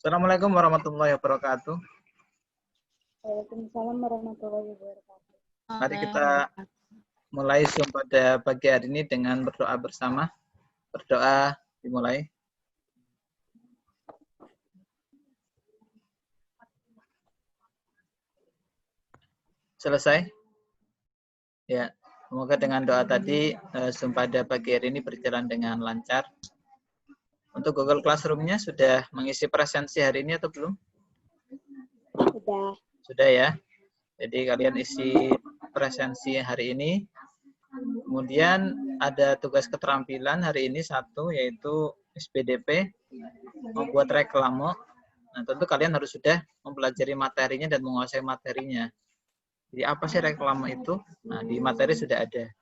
Assalamualaikum warahmatullahi wabarakatuh. Waalaikumsalam warahmatullahi wabarakatuh. Mari kita mulai Zoom pada pagi hari ini dengan berdoa bersama. Berdoa dimulai. Selesai? Ya, semoga dengan doa tadi Zoom pada pagi hari ini berjalan dengan lancar. Untuk Google Classroom-nya sudah mengisi presensi hari ini atau belum? Sudah. Sudah ya. Jadi kalian isi presensi hari ini. Kemudian ada tugas keterampilan hari ini satu, yaitu SPDP, membuat reklame. Nah, tentu kalian harus sudah mempelajari materinya dan menguasai materinya. Jadi apa sih reklame itu? Nah, di materi sudah ada.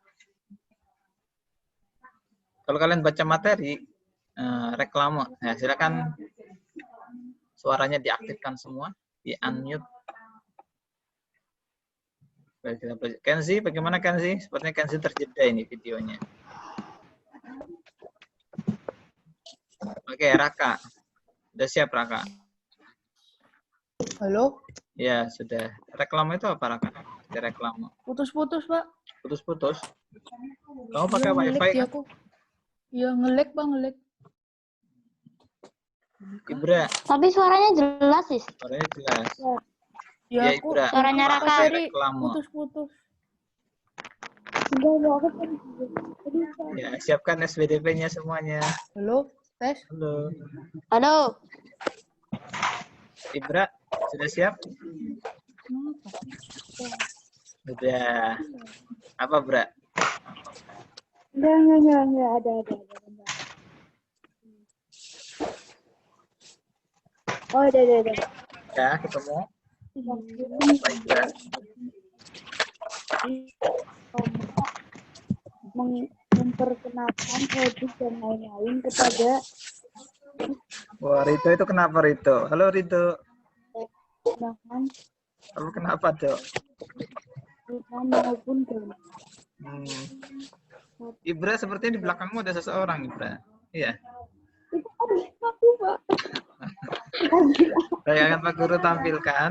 Kalau kalian baca materi, reklame, nah, silakan suaranya diaktifkan semua, di unmute. Kenzi, bagaimana Kenzi? Sepertinya Kenzi terjeda ini videonya. Oke, Raka. Sudah siap, Raka? Halo? Ya, sudah. Reklame itu apa, Raka? Reklame. Putus-putus, Pak. Putus-putus. Kamu pakai Iya, wifi nge-lag kan? aku. Iya, nge-lag, Bang, nge-lag. Ibra, Tapi suaranya jelas, Sis. suaranya jelas. Ya, Ya, aku Ibra. Suaranya Apa Raka. sih cari reklame? putus-putus. Ya, siapkan SPDP-nya semuanya. Halo? Tes? Halo. Halo. Ibra, sudah siap? Sudah. Apa, Bra? Enggak, ada. Oh, ada. Ya, ketemu. Baik, Bra. Memperkenalkan produk dan lain-lain kepada Wah, Rito itu kenapa, Rito? Halo, Rito. bahan Kamu kenapa, Dok? maupun brand. Ibra, sepertinya di belakangmu ada seseorang, Ibra. Iya. Itu ada aku, Pak. Saya akan Pak Guru tampilkan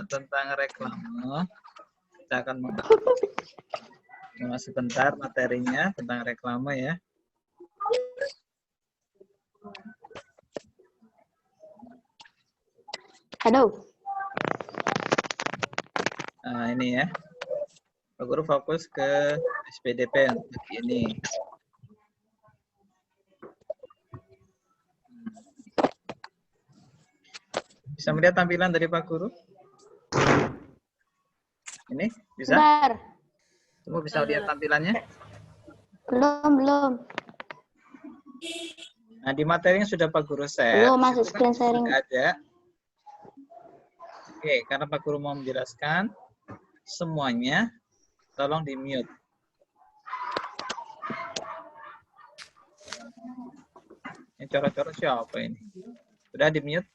tentang reklame. Kita akan mengulas sebentar materinya tentang reklame ya. Halo. Nah, ini ya. Pak Guru fokus ke SPDP untuk ini. Bisa melihat tampilan dari Pak Guru? Ini bisa? Bentar. Semua bisa lihat tampilannya? Belum. Nah, di materi yang sudah Pak Guru share, Belum masuk itu kan screen sharing. sudah ada. Oke, karena Pak Guru mau menjelaskan semuanya, tolong di mute. Ini coret-coret siapa ini? Sudah di mute?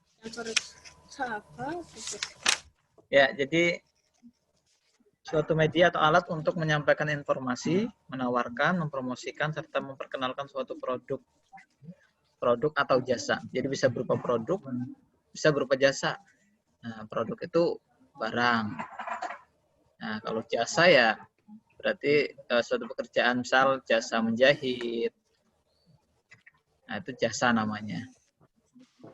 Ya, jadi suatu media atau alat untuk menyampaikan informasi, menawarkan, mempromosikan, serta memperkenalkan suatu produk atau jasa. Jadi bisa berupa produk, bisa berupa jasa. Nah, produk itu barang. Nah, kalau jasa ya berarti suatu pekerjaan, misal jasa menjahit. Nah, itu jasa namanya.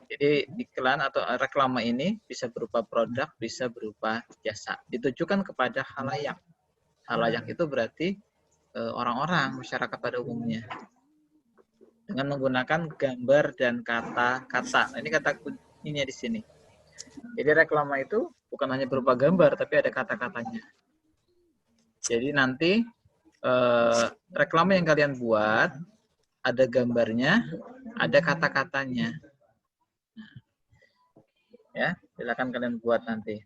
Jadi iklan atau reklame ini bisa berupa produk, bisa berupa jasa. Ditujukan kepada khalayak. Khalayak itu berarti orang-orang, masyarakat pada umumnya. Dengan menggunakan gambar dan kata-kata. Ini kata kuncinya di sini. Jadi reklame itu bukan hanya berupa gambar, tapi ada kata-katanya. Jadi nanti reklame yang kalian buat, ada gambarnya, ada kata-katanya. Ya, silakan kalian buat nanti.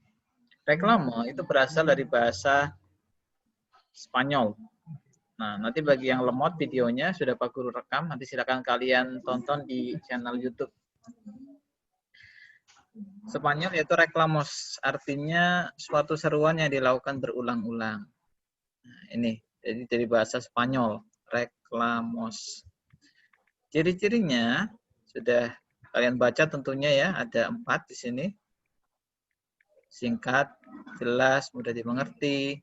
Reklame itu berasal dari bahasa Spanyol. Nah, nanti bagi yang lemot videonya sudah Pak Guru rekam, nanti silakan kalian tonton di channel YouTube. Spanyol yaitu reklamos, artinya suatu seruan yang dilakukan berulang-ulang. Nah, ini jadi dari bahasa Spanyol, reklamos. Ciri-cirinya sudah Kalian baca tentunya ya, ada 4 di sini. Singkat, jelas, mudah dimengerti,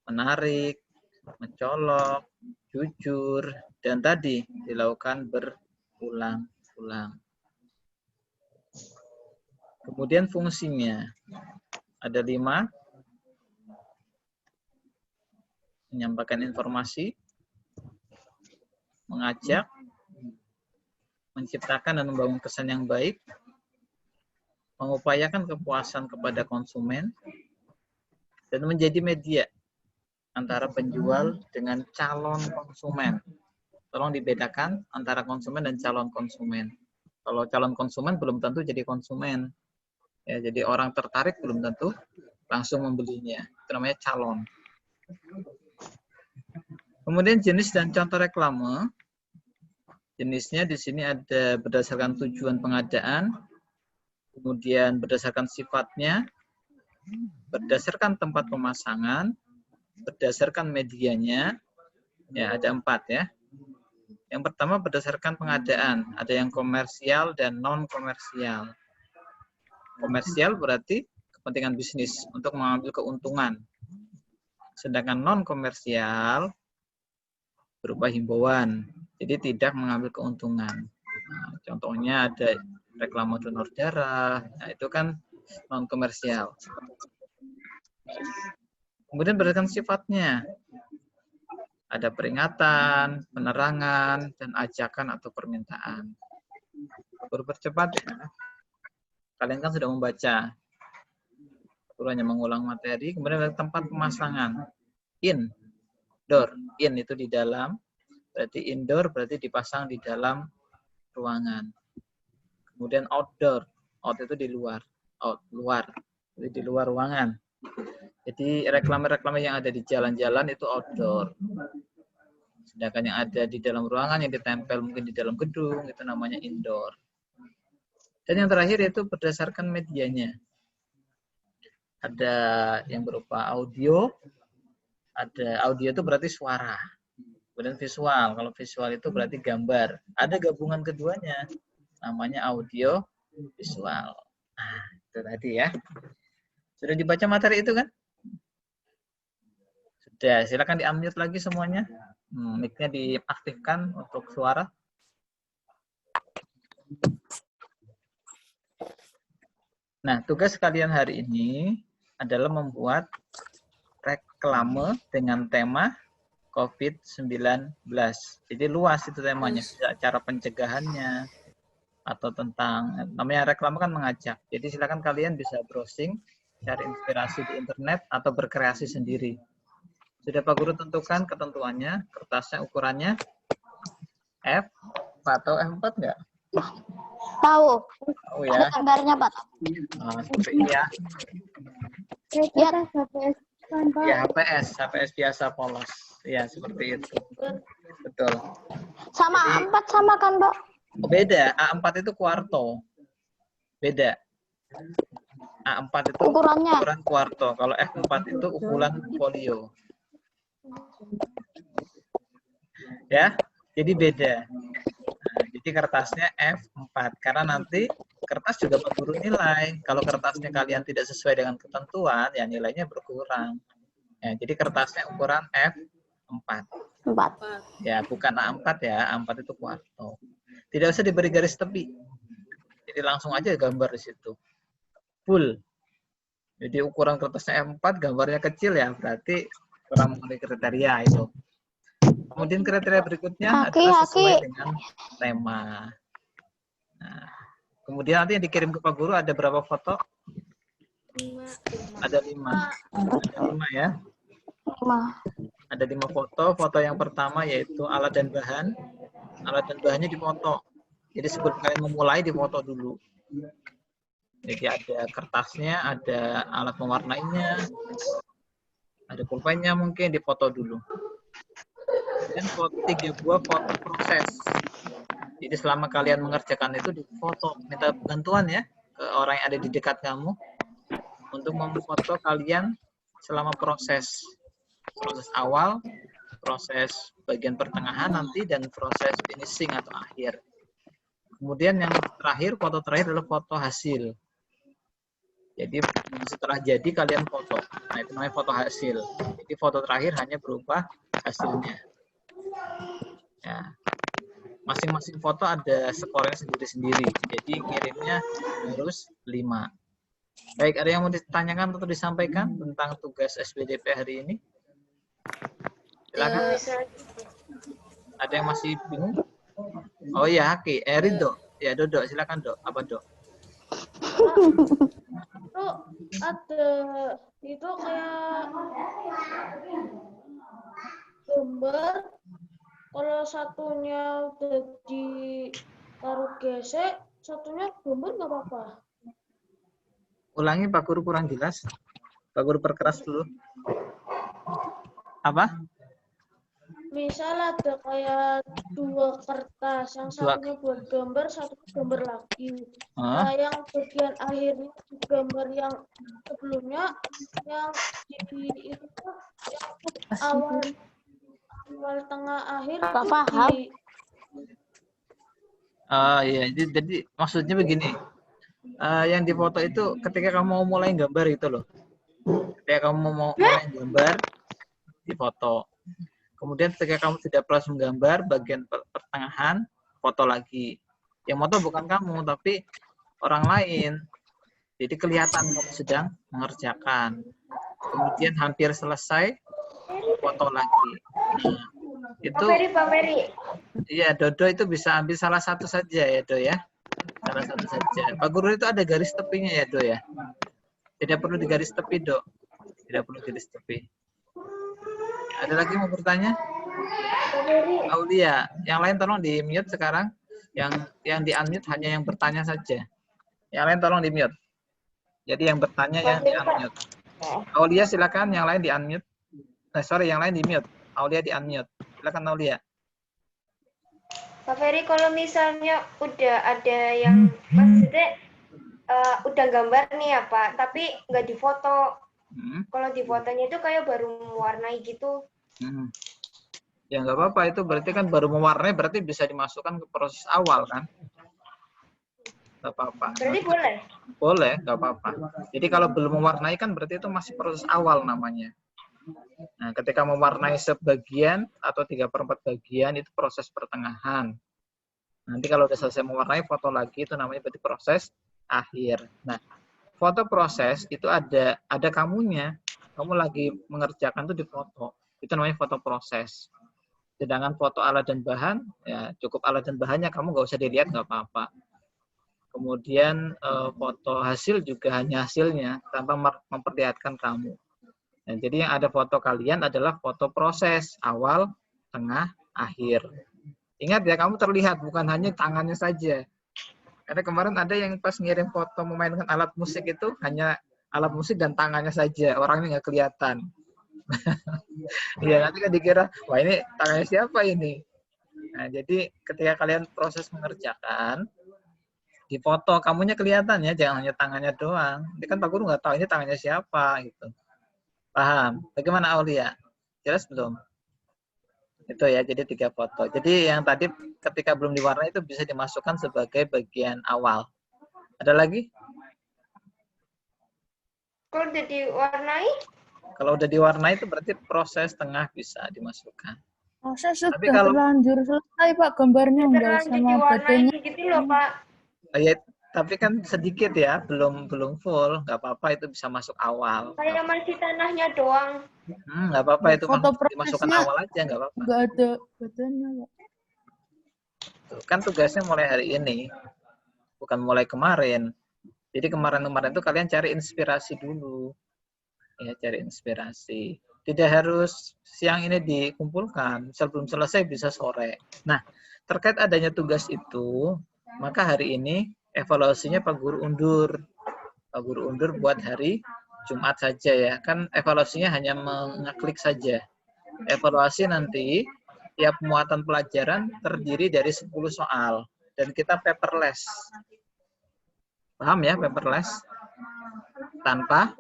menarik, mencolok, jujur, dan tadi dilakukan berulang-ulang. Kemudian fungsinya ada 5. Menyampaikan informasi, mengajak, menciptakan dan membangun kesan yang baik, mengupayakan kepuasan kepada konsumen, dan menjadi media antara penjual dengan calon konsumen. Tolong dibedakan antara konsumen dan calon konsumen. Kalau calon konsumen belum tentu jadi konsumen. Ya, jadi orang tertarik belum tentu langsung membelinya. Itu namanya calon. Kemudian jenis dan contoh reklame. Jenisnya di sini ada berdasarkan tujuan pengadaan, kemudian berdasarkan sifatnya, berdasarkan tempat pemasangan, berdasarkan medianya. Ya, ada 4 ya. Yang pertama berdasarkan pengadaan. Ada yang komersial dan non-komersial. Komersial berarti kepentingan bisnis untuk mengambil keuntungan. Sedangkan non-komersial berupa himbauan, jadi tidak mengambil keuntungan. Nah, contohnya ada reklame donor darah, nah itu kan non-komersial. Kemudian berdasarkan sifatnya, ada peringatan, penerangan, dan ajakan atau permintaan. Berpercepat ya. Kalian kan sudah membaca. Perlu hanya mengulang materi. Kemudian ada tempat pemasangan. Indoor. In itu di dalam. Berarti indoor berarti dipasang di dalam ruangan. Kemudian outdoor. Out itu di luar. Out, luar. Jadi di luar ruangan. Jadi reklame-reklame yang ada di jalan-jalan itu outdoor. Sedangkan yang ada di dalam ruangan yang ditempel mungkin di dalam gedung itu namanya indoor. Dan yang terakhir itu berdasarkan medianya. Ada yang berupa audio. Ada audio itu berarti suara. Kemudian visual. Kalau visual itu berarti gambar. Ada gabungan keduanya. Namanya audio visual. Nah, itu tadi ya. Sudah dibaca materi itu kan? Sudah, silakan di-unmute lagi semuanya. Mic-nya diaktifkan untuk suara. Nah, tugas kalian hari ini adalah membuat reklame dengan tema COVID-19. Jadi luas itu temanya, cara pencegahannya, atau tentang, namanya reklame kan mengajak. Jadi silakan kalian bisa browsing, cari inspirasi di internet, atau berkreasi sendiri. Sudah Pak Guru tentukan ketentuannya, kertasnya ukurannya F atau F4 enggak? Tahu. Oh ya. Ada gambarnya, Pak. Seperti ini ya. Ya. Ya, HPS biasa polos. Ya, seperti itu. Betul. Sama A4 sama kan, Pak? Oh, beda. A4 itu kuarto. Beda. A4 itu Ukurannya. ukuran kuarto. Kalau F4 itu ukuran folio. Ya, jadi beda. Nah, jadi kertasnya F4 karena nanti kertas juga berburu nilai. Kalau kertasnya kalian tidak sesuai dengan ketentuan, ya nilainya berkurang. Ya, jadi kertasnya ukuran F4. 4. Ya, bukan A4 ya. A4 itu kuarto. Tidak usah diberi garis tepi. Jadi langsung aja gambar di situ. Full. Jadi ukuran kertasnya F4, gambarnya kecil ya, berarti kurang memenuhi kriteria itu. Kemudian kriteria berikutnya adalah sesuai dengan tema. Nah, kemudian nanti yang dikirim ke Pak Guru ada berapa foto? 5. Ada 5. Ada 5 ya. 5. Ada 5 foto. Foto yang pertama yaitu alat dan bahan. Alat dan bahannya difoto. Jadi sebelum kalian memulai difoto dulu. Jadi ada kertasnya, ada alat mewarnainya, ada pulpennya mungkin difoto dulu. Dan 3 buah foto proses. Jadi selama kalian mengerjakan itu difoto, minta bantuan ya ke orang yang ada di dekat kamu untuk memfoto kalian selama proses awal, proses bagian pertengahan nanti, dan proses finishing atau akhir. Kemudian yang terakhir, foto terakhir adalah foto hasil. Jadi setelah jadi kalian foto. Nah, itu namanya foto hasil. Jadi foto terakhir hanya berupa hasilnya. Ya. Masing-masing foto ada skornya sendiri-sendiri. Jadi ngirimnya harus 5. Baik, ada yang mau ditanyakan atau disampaikan tentang tugas SBDP hari ini? Silakan. Ada yang masih bingung? Oh iya, Haki. Ridho. Ya, Dodo. Silakan, Dok. Apa, Dok? Itu ada itu kayak gambar, kalau satunya udah ditaruh gesek, satunya gambar nggak apa-apa. Ulangi, Pak Guru kurang jelas. Pak Guru perkeras dulu. Apa? Misal ada kayak 2 kertas, yang satunya buat gambar, satunya gambar lagi. Nah, yang bagian akhirnya gambar yang sebelumnya, yang di itu yang awal tengah akhir Nggak itu paham. Iya, jadi maksudnya begini. Yang difoto itu ketika kamu mau mulai gambar itu loh. Ketika kamu mau mulai gambar, difoto. Kemudian ketika kamu sudah proses menggambar, bagian pertengahan, foto lagi. Yang foto bukan kamu, tapi orang lain. Jadi kelihatan kamu sedang mengerjakan. Kemudian hampir selesai, foto lagi. Nah, itu. Pak Ferry. Iya, Dodo itu bisa ambil salah satu saja ya, Do ya. Salah satu saja. Pak Guru itu ada garis tepinya ya, Do ya. Tidak perlu digaris tepi, Do. Tidak perlu garis tepi. Ada lagi mau bertanya? Aulia, yang lain tolong di mute sekarang. Yang di unmute hanya yang bertanya saja. Yang lain tolong di mute. Jadi yang bertanya yang di unmute. Aulia silakan, yang lain di unmute. Yang lain di mute. Aulia di unmute. Silakan Aulia. Pak Ferry, kalau misalnya udah ada yang maksudnya udah gambar nih ya Pak, tapi nggak difoto. Kalau difotonya itu kayak baru mewarnai gitu. Ya nggak apa-apa, itu berarti kan baru mewarnai, berarti bisa dimasukkan ke proses awal kan? Nggak apa-apa. Berarti boleh? Boleh, nggak apa-apa. Jadi kalau belum mewarnai kan berarti itu masih proses awal namanya. Nah, ketika mewarnai sebagian atau 3/4 bagian itu proses pertengahan. Nanti kalau udah selesai mewarnai, foto lagi, itu namanya berarti proses akhir. Nah, foto proses itu ada kamunya. Kamu lagi mengerjakan itu di foto. Itu namanya foto proses. Sedangkan foto alat dan bahan, ya cukup alat dan bahannya, kamu nggak usah dilihat, nggak apa-apa. Kemudian foto hasil juga hanya hasilnya, tanpa memperlihatkan kamu. Nah, jadi yang ada foto kalian adalah foto proses, awal, tengah, akhir. Ingat ya, kamu terlihat, bukan hanya tangannya saja. Karena kemarin ada yang pas ngirim foto memainkan alat musik itu, hanya alat musik dan tangannya saja, orangnya nggak kelihatan. Iya, nanti kan dikira, wah ini tangannya siapa ini? Nah, jadi ketika kalian proses mengerjakan, di foto kamunya kelihatan ya, jangan hanya tangannya doang. Ini kan Pak Guru nggak tahu ini tangannya siapa gitu. Paham? Bagaimana Aulia? Jelas belum? Itu ya, jadi 3 foto. Jadi yang tadi ketika belum diwarnai itu bisa dimasukkan sebagai bagian awal. Ada lagi? Kalau udah diwarnai? Kalau udah diwarnai itu berarti proses tengah bisa dimasukkan. Proses sudah Tapi kalau terlanjur selesai Pak, gambarnya enggak Terlanjur sama diwarnai badannya. gitu loh Pak. ya, tapi kan sedikit ya, belum full, nggak apa-apa, itu bisa masuk awal. Kayak masih tanahnya doang. Nggak apa-apa, itu Foto dimasukkan prosesnya awal aja, nggak apa-apa. enggak ada badannya Pak. Kan tugasnya mulai hari ini, bukan mulai kemarin. Jadi kemarin-kemarin itu kalian cari inspirasi dulu. Ya, cari inspirasi. Tidak harus siang ini dikumpulkan, sebelum selesai bisa sore. Nah, terkait adanya tugas itu, maka hari ini evaluasinya Pak Guru undur. Pak Guru undur buat hari Jumat saja ya. Kan evaluasinya hanya mengeklik saja. Evaluasi nanti tiap muatan pelajaran terdiri dari 10 soal. Dan kita paperless. Paham ya paperless? Tanpa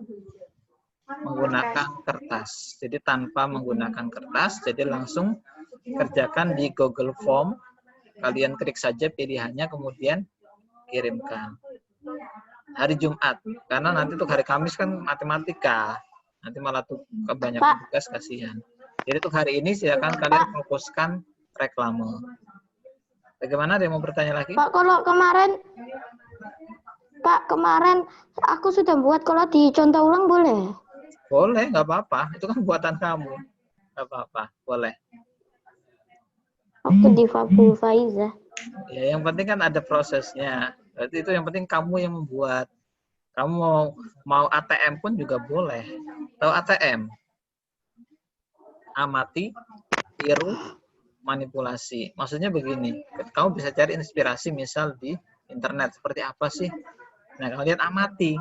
menggunakan kertas. Jadi tanpa menggunakan kertas, jadi langsung kerjakan di Google Form Kalian klik saja pilihannya, kemudian kirimkan. Hari Jumat, karena nanti untuk hari Kamis kan matematika. Nanti malah tuh kebanyakan tugas, kasihan. Jadi untuk hari ini silakan kalian fokuskan reklame. Bagaimana, ada yang mau bertanya lagi? Pak, kalau kemarin aku sudah buat, kalau dicontoh ulang boleh? Boleh, nggak apa-apa. Itu kan buatan kamu. Nggak apa-apa, boleh. Waktu di Fabul Faiza. Ya, yang penting kan ada prosesnya. Berarti itu yang penting kamu yang membuat. Kamu mau ATM pun juga boleh. Tahu ATM? Amati, tiru, manipulasi. Maksudnya begini, kamu bisa cari inspirasi misal di internet. Seperti apa sih? Nah, kalian amati.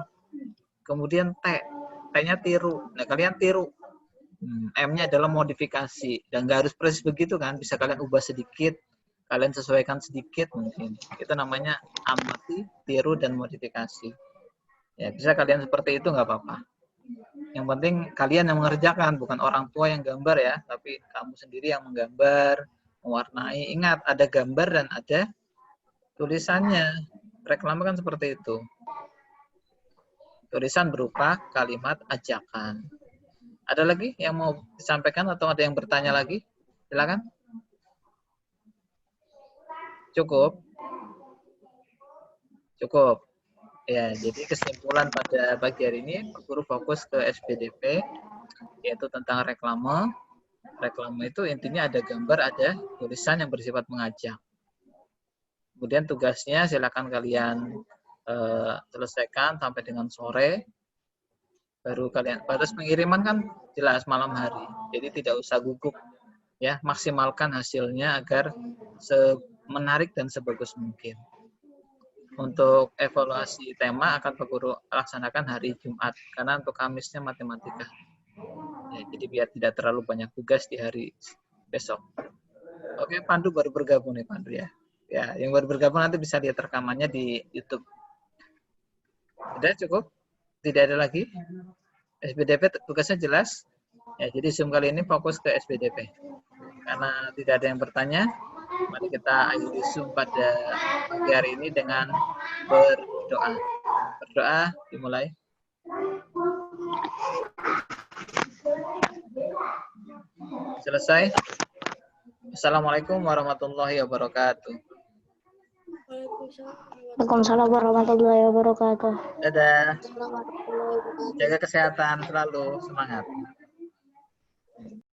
Kemudian T-nya tiru. Nah, kalian tiru. M-nya adalah modifikasi. Dan nggak harus persis begitu kan. Bisa kalian ubah sedikit. Kalian sesuaikan sedikit mungkin. Itu namanya amati, tiru, dan modifikasi. Ya, bisa kalian seperti itu, nggak apa-apa. Yang penting kalian yang mengerjakan, bukan orang tua yang gambar ya. Tapi kamu sendiri yang menggambar, mewarnai. Ingat, ada gambar dan ada tulisannya. Reklame kan seperti itu. Tulisan berupa kalimat ajakan. Ada lagi yang mau disampaikan atau ada yang bertanya lagi? Silakan. Cukup? Cukup. Ya, jadi kesimpulan pada pagi hari ini, Pak Guru fokus ke SPDP, yaitu tentang reklame. Reklame itu intinya ada gambar, ada tulisan yang bersifat mengajak. Kemudian tugasnya silakan kalian selesaikan sampai dengan sore. Baru kalian, batas pengiriman kan jelas malam hari. Jadi tidak usah gugup. Ya, maksimalkan hasilnya agar menarik dan sebagus mungkin. Untuk evaluasi tema akan Pak Guru laksanakan hari Jumat, karena untuk Kamisnya matematika. Ya, jadi biar tidak terlalu banyak tugas di hari besok. Oke, Pandu baru bergabung nih, Pandu ya. Ya, yang baru bergabung nanti bisa lihat rekamannya di YouTube. Sudah cukup? Tidak ada lagi? SPDP tugasnya jelas? Ya, jadi Zoom kali ini fokus ke SPDP. Karena tidak ada yang bertanya, mari kita akhiri Zoom pada pagi hari ini dengan berdoa. Berdoa dimulai. Selesai. Assalamualaikum warahmatullahi wabarakatuh. Waalaikumsalam warahmatullahi wabarakatuh. Dadah. Jaga kesehatan selalu. Semangat.